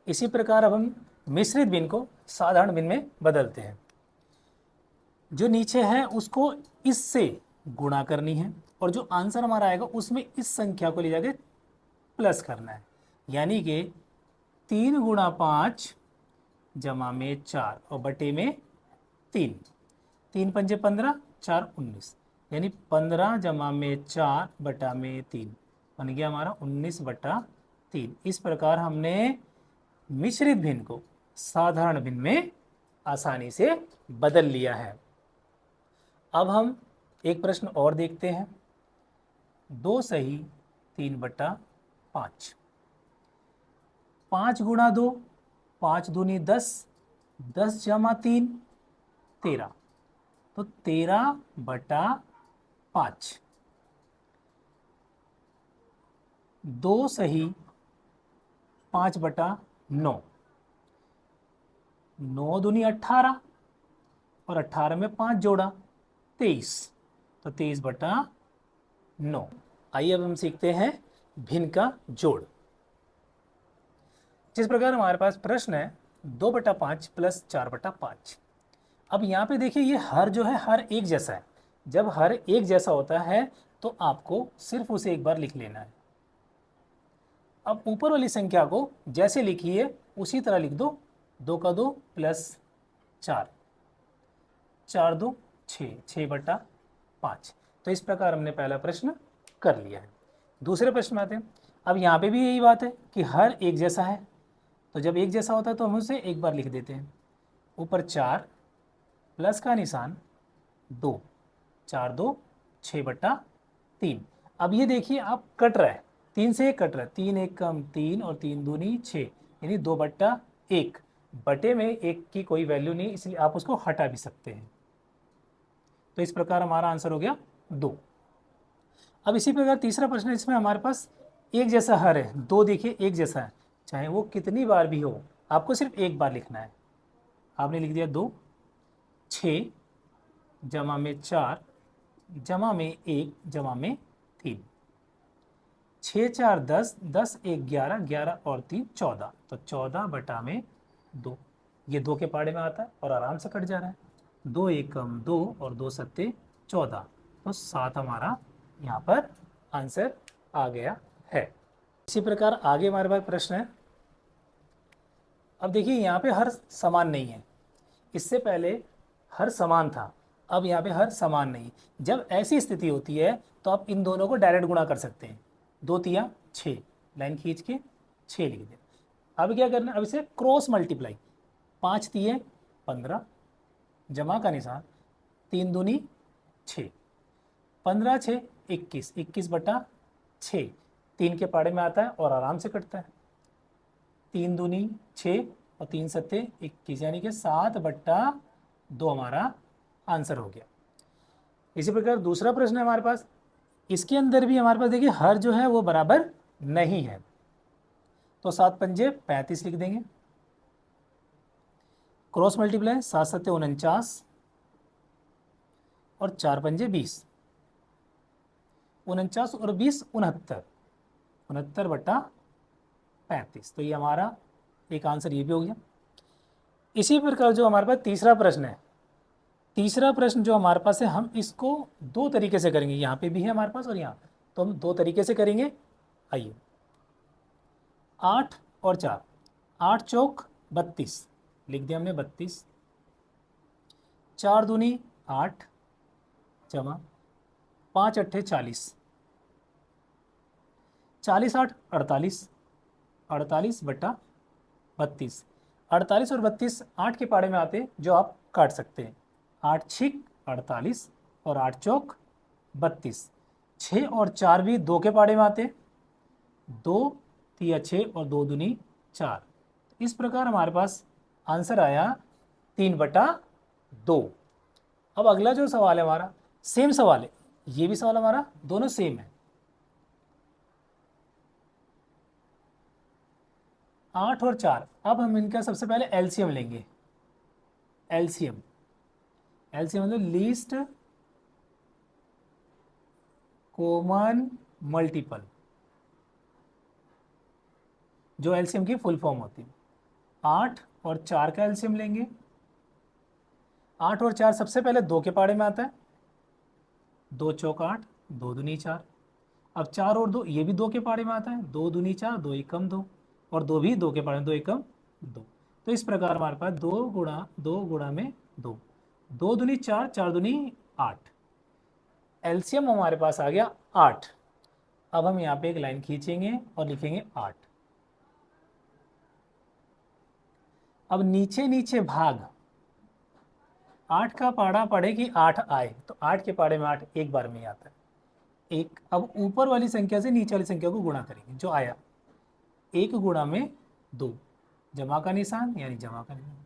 इसी प्रकार अब हम मिश्रित भिन्न को साधारण भिन्न में बदलते हैं। जो नीचे है उसको इससे गुणा करनी है और जो आंसर हमारा आएगा उसमें इस संख्या को ले जाके प्लस करना है, यानी कि 3 × 5 जमा में 4 और बटे में 3, 3×5 = 15, 4 19, यानी 15 जमा में 4 बटा में 3 बन गया हमारा 19/3। इस प्रकार हमने मिश्रित भिन्न को साधारण भिन्न में आसानी से बदल लिया है। अब हम एक प्रश्न और देखते हैं। 2 सही 3/5, 5 × 2, 5 दूनी 10, 10 जमा 3 13, तो 13/5। 2 सही 5/9, 9 दूनी 18 और 18 में 5 जोड़ा 23, तो 23/9। आइए अब हम सीखते हैं भिन्न का जोड़। जिस प्रकार हमारे पास प्रश्न है 2/5 प्लस 4/5। अब यहाँ पे देखिए ये हर जो है हर एक जैसा है। जब हर एक जैसा होता है तो आपको सिर्फ उसे एक बार लिख लेना है। अब ऊपर वाली संख्या को जैसे लिखी है उसी तरह लिख दो। 2 का 2 प्लस 4, 4 2 6, 6/5। तो इस प्रकार हमने पहला प्रश्न कर लिया है। दूसरे प्रश्न में आते हैं। अब यहाँ पे भी यही बात है कि हर एक जैसा है, तो जब एक जैसा होता है तो हम उसे एक बार लिख देते हैं। ऊपर 4 प्लस का निशान 2, 4 2 6/3। अब ये देखिए आप कट रहा है, 3 से 1 कट रहा है, 3 1 कम 3 और 3 दूनी 6, यानी 2/1। बटे में 1 की कोई वैल्यू नहीं, इसलिए आप उसको हटा भी सकते हैं। तो इस प्रकार हमारा आंसर हो गया 2। अब इसी प्रकार तीसरा प्रश्न है, इसमें हमारे पास एक जैसा हर है। 2 देखिए एक जैसा है, चाहे वो कितनी बार भी हो, आपको सिर्फ एक बार लिखना है। आपने लिख दिया 2, 6 जमा में 4 जमा में 1 जमा में 3, 6 4 10, 10 1 11, 11 और 3 14, तो 14/2। ये 2 के पाड़े में आता है और आराम से कट जा रहा है। 2 1 कम 2 और 2 7 14, तो 7 हमारा यहाँ पर आंसर आ गया है। इसी प्रकार आगे हमारे पास प्रश्न है। अब देखिए यहाँ पे हर समान नहीं है, इससे पहले हर समान था, अब यहाँ पे हर समान नहीं। जब ऐसी स्थिति होती है तो आप इन दोनों को डायरेक्ट गुणा कर सकते हैं। 2 तिया 6, लाइन खींच के 6 लिख दें। अब क्या करना है, अब इसे क्रॉस मल्टीप्लाई। 5 तिये 15, जमा का निशान 3 दूनी 6, 15 6 21, 21/6। 3 के पाड़े में आता है और आराम से कटता है। 3 दूनी 6 और 3 सत्ते 21, यानी कि 7/2 हमारा आंसर हो गया। इसी प्रकार दूसरा प्रश्न है हमारे पास। इसके अंदर भी हमारे पास देखिए हर जो है वो बराबर नहीं है, तो 7 पंजे 35 लिख देंगे। क्रॉस मल्टीप्लाई 7 सत्ते 49 और 4 पंजे 20, 49 और 20 69, 69/35। तो ये हमारा एक आंसर ये भी हो गया। इसी प्रकार जो हमारे पास तीसरा प्रश्न है, तीसरा प्रश्न जो हमारे पास है, हम इसको 2 तरीके से करेंगे। यहाँ पे भी है हमारे पास और यहाँ, तो हम 2 तरीके से करेंगे। आइए, 8 और 4, 8 चौक 32 लिख दिया हमने 32, 4 दूनी 8 जमा 5 अट्ठे 40, 40 8 48, 48/32। 48 और 32 8 के पाड़े में आते जो आप काट सकते हैं। 8 छिक 48 और 8 चौक 32। 6 और 4 भी 2 के पाड़े में आते, 2 तिया 6 और 2 दूनी 4। इस प्रकार हमारे पास आंसर आया 3/2। अब अगला जो सवाल है हमारा सेम सवाल है, ये भी सवाल हमारा दोनों सेम है। 8 और 4, अब हम इनका सबसे पहले एलसीएम लेंगे। एलसीएम मतलब लीस्ट कॉमन मल्टीपल, जो एलसीएम की फुल फॉर्म होती है। 8 और 4 का एलसीएम लेंगे। 8 और 4 सबसे पहले 2 के पाड़े में आता है, 2 चौक 8, 2 दूनी 4। अब 4 और 2 ये भी 2 के पाड़े में आता है, 2 दूनी 4, 2 एकम 2, और 2 भी 2 के पाड़े में, 2 एकम 2। तो इस प्रकार हमारे पास 2 गुणा में 2, 2 दूनी 4, 4 दूनी 8। एलसीएम हमारे पास आ गया 8। अब हम यहाँ पे एक लाइन खींचेंगे और लिखेंगे 8। अब नीचे नीचे भाग, 8 का पाड़ा पढ़े कि 8 आए, तो 8 के पाड़े में 8 एक बार में ही आता है, एक। अब ऊपर वाली संख्या से नीचे वाली संख्या को गुणा करेंगे, जो आया 1 गुणा में 2, जमा का निशान यानी जमा का निशान।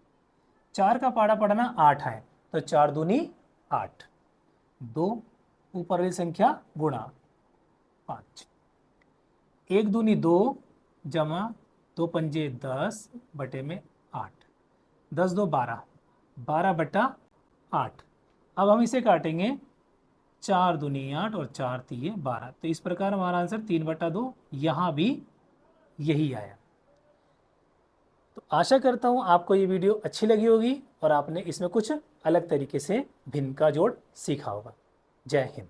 4 का पाड़ा पढ़ना 8 है, तो 4 दूनी 8, 2 ऊपर वाली संख्या गुणा 5, 1 दूनी 2 जमा 2 पंजे 10 बटे में 8, 10 2 12, 12 बटा 8। अब हम इसे काटेंगे, 4 दूनी 8 और 4 तीये 12, तो इस प्रकार हमारा आंसर 3 बटा 2 यहाँ भी यही आया। तो आशा करता हूँ आपको ये वीडियो अच्छी लगी होगी और आपने इसमें कुछ अलग तरीके से भिन्न का जोड़ सीखा होगा। जय हिंद।